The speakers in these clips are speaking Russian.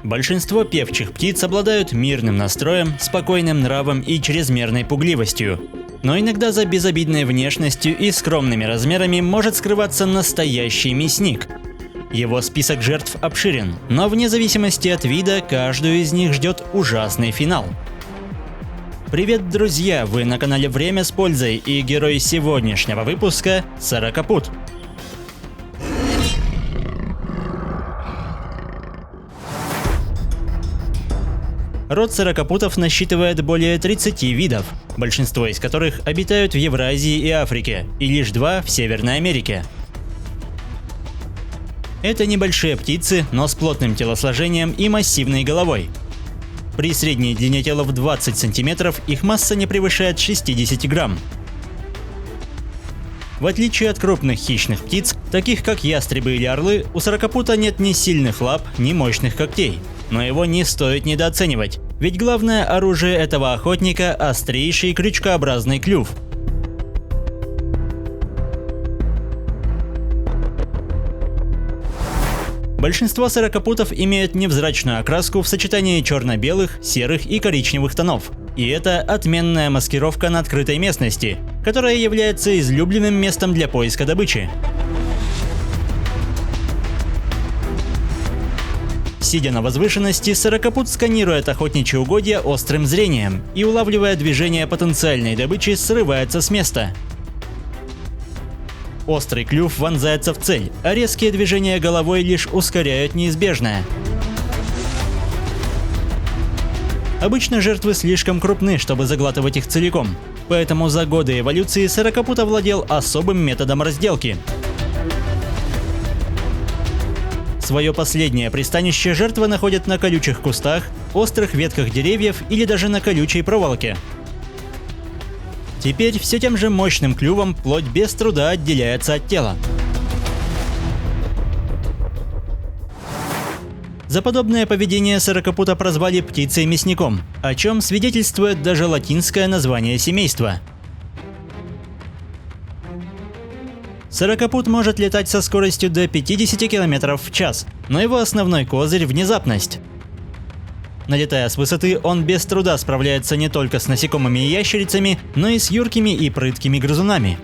Большинство певчих птиц обладают мирным настроем, спокойным нравом и чрезмерной пугливостью. Но иногда за безобидной внешностью и скромными размерами может скрываться настоящий мясник. Его список жертв обширен, но вне зависимости от вида, каждую из них ждет ужасный финал. Привет, друзья! Вы на канале Время с пользой, и герой сегодняшнего выпуска – сорокопут. Род сорокопутов насчитывает более 30 видов, большинство из которых обитают в Евразии и Африке, и лишь 2 в Северной Америке. Это небольшие птицы, но с плотным телосложением и массивной головой. При средней длине тела в 20 см их масса не превышает 60 грамм. В отличие от крупных хищных птиц, таких как ястребы или орлы, у сорокопута нет ни сильных лап, ни мощных когтей. Но его не стоит недооценивать, ведь главное оружие этого охотника – острейший крючкообразный клюв. Большинство сорокопутов имеют невзрачную окраску в сочетании черно-белых, серых и коричневых тонов. И это отменная маскировка на открытой местности, которая является излюбленным местом для поиска добычи. Сидя на возвышенности, сорокопут сканирует охотничьи угодья острым зрением и, улавливая движение потенциальной добычи, срывается с места. Острый клюв вонзается в цель, а резкие движения головой лишь ускоряют неизбежное. Обычно жертвы слишком крупны, чтобы заглатывать их целиком, поэтому за годы эволюции сорокопут овладел особым методом разделки. Свое последнее пристанище жертва находит на колючих кустах, острых ветках деревьев или даже на колючей проволоке. Теперь все тем же мощным клювом плоть без труда отделяется от тела. За подобное поведение сорокопута прозвали птицей-мясником, о чем свидетельствует даже латинское название семейства. Сорокопут может летать со скоростью до 50 км в час, но его основной козырь – внезапность. Налетая с высоты, он без труда справляется не только с насекомыми и ящерицами, но и с юркими и прыткими грызунами.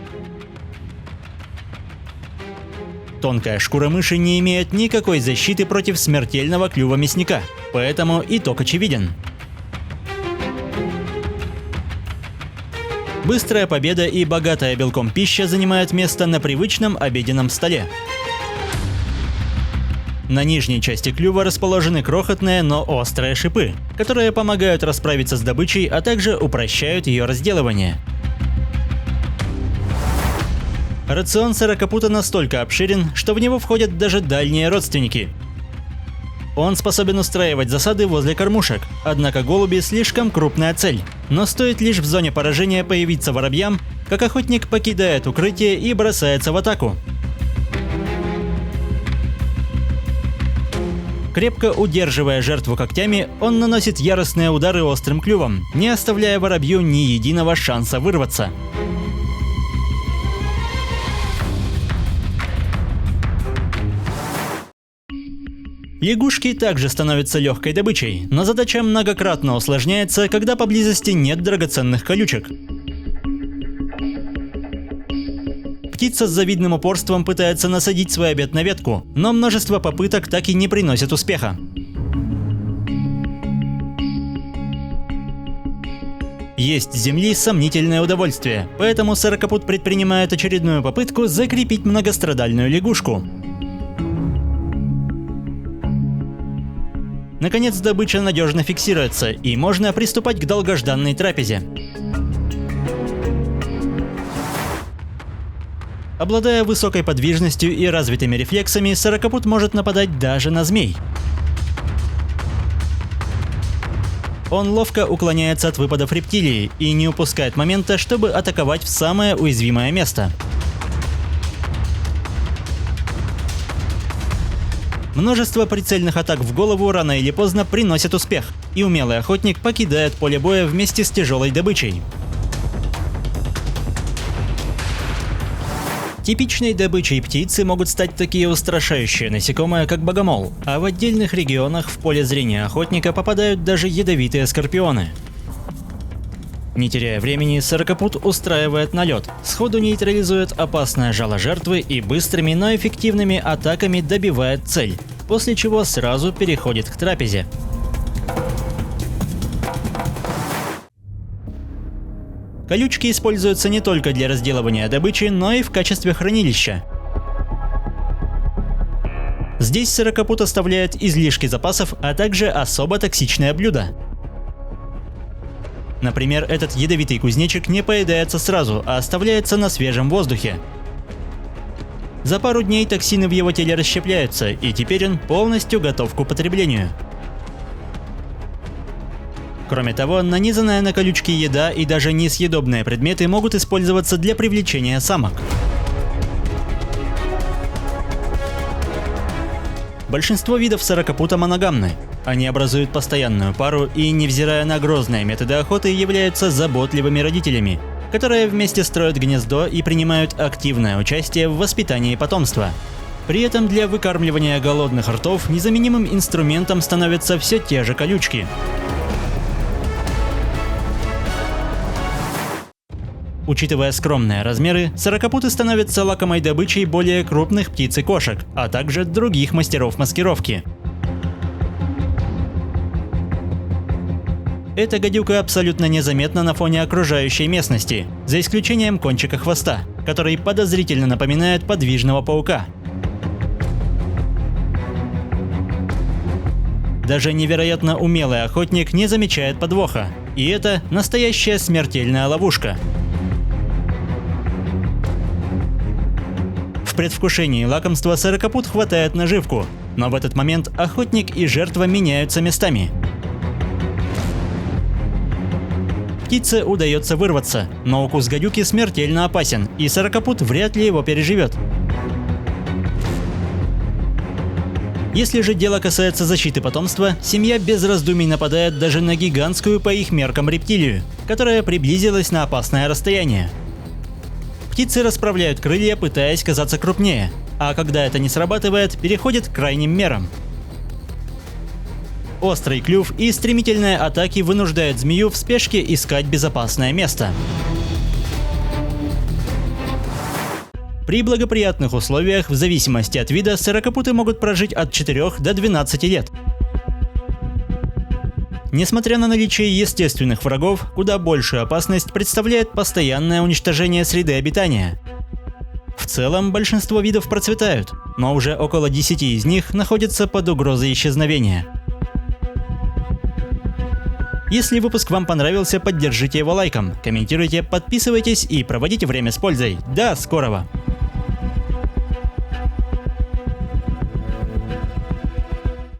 Тонкая шкура мыши не имеет никакой защиты против смертельного клюва мясника, поэтому итог очевиден. Быстрая победа и богатая белком пища занимают место на привычном обеденном столе. На нижней части клюва расположены крохотные, но острые шипы, которые помогают расправиться с добычей, а также упрощают ее разделывание. Рацион сорокопута настолько обширен, что в него входят даже дальние родственники. Он способен устраивать засады возле кормушек, однако голуби слишком крупная цель. Но стоит лишь в зоне поражения появиться воробьям, как охотник покидает укрытие и бросается в атаку. Крепко удерживая жертву когтями, он наносит яростные удары острым клювом, не оставляя воробью ни единого шанса вырваться. Лягушки также становятся легкой добычей, но задача многократно усложняется, когда поблизости нет драгоценных колючек. Птица с завидным упорством пытается насадить свой обед на ветку, но множество попыток так и не приносят успеха. Есть с земли сомнительное удовольствие, поэтому сорокопут предпринимает очередную попытку закрепить многострадальную лягушку. Наконец добыча надежно фиксируется, и можно приступать к долгожданной трапезе. Обладая высокой подвижностью и развитыми рефлексами, сорокопут может нападать даже на змей. Он ловко уклоняется от выпадов рептилии и не упускает момента, чтобы атаковать в самое уязвимое место. Множество прицельных атак в голову рано или поздно приносят успех, и умелый охотник покидает поле боя вместе с тяжелой добычей. Типичной добычей птицы могут стать такие устрашающие насекомые, как богомол, а в отдельных регионах в поле зрения охотника попадают даже ядовитые скорпионы. Не теряя времени, сорокопут устраивает налет, сходу нейтрализует опасное жало жертвы и быстрыми, но эффективными атаками добивает цель, после чего сразу переходит к трапезе. Колючки используются не только для разделывания добычи, но и в качестве хранилища. Здесь сорокопут оставляет излишки запасов, а также особо токсичное блюдо. Например, этот ядовитый кузнечик не поедается сразу, а оставляется на свежем воздухе. За пару дней токсины в его теле расщепляются, и теперь он полностью готов к употреблению. Кроме того, нанизанная на колючки еда и даже несъедобные предметы могут использоваться для привлечения самок. Большинство видов сорокопута моногамны. Они образуют постоянную пару и, невзирая на грозные методы охоты, являются заботливыми родителями, которые вместе строят гнездо и принимают активное участие в воспитании потомства. При этом для выкармливания голодных ртов незаменимым инструментом становятся все те же колючки. Учитывая скромные размеры, сорокопуты становятся лакомой добычей более крупных птиц и кошек, а также других мастеров маскировки. Эта гадюка абсолютно незаметна на фоне окружающей местности, за исключением кончика хвоста, который подозрительно напоминает подвижного паука. Даже невероятно умелый охотник не замечает подвоха, и это настоящая смертельная ловушка. В предвкушении лакомства сорокопут хватает наживку, но в этот момент охотник и жертва меняются местами. Птице удается вырваться, но укус гадюки смертельно опасен, и сорокопут вряд ли его переживет. Если же дело касается защиты потомства, семья без раздумий нападает даже на гигантскую по их меркам рептилию, которая приблизилась на опасное расстояние. Птицы расправляют крылья, пытаясь казаться крупнее, а когда это не срабатывает, переходят к крайним мерам. Острый клюв и стремительные атаки вынуждают змею в спешке искать безопасное место. При благоприятных условиях, в зависимости от вида, сорокопуты могут прожить от 4 до 12 лет. Несмотря на наличие естественных врагов, куда большую опасность представляет постоянное уничтожение среды обитания. В целом, большинство видов процветают, но уже около 10 из них находятся под угрозой исчезновения. Если выпуск вам понравился, поддержите его лайком, комментируйте, подписывайтесь и проводите время с пользой. До скорого!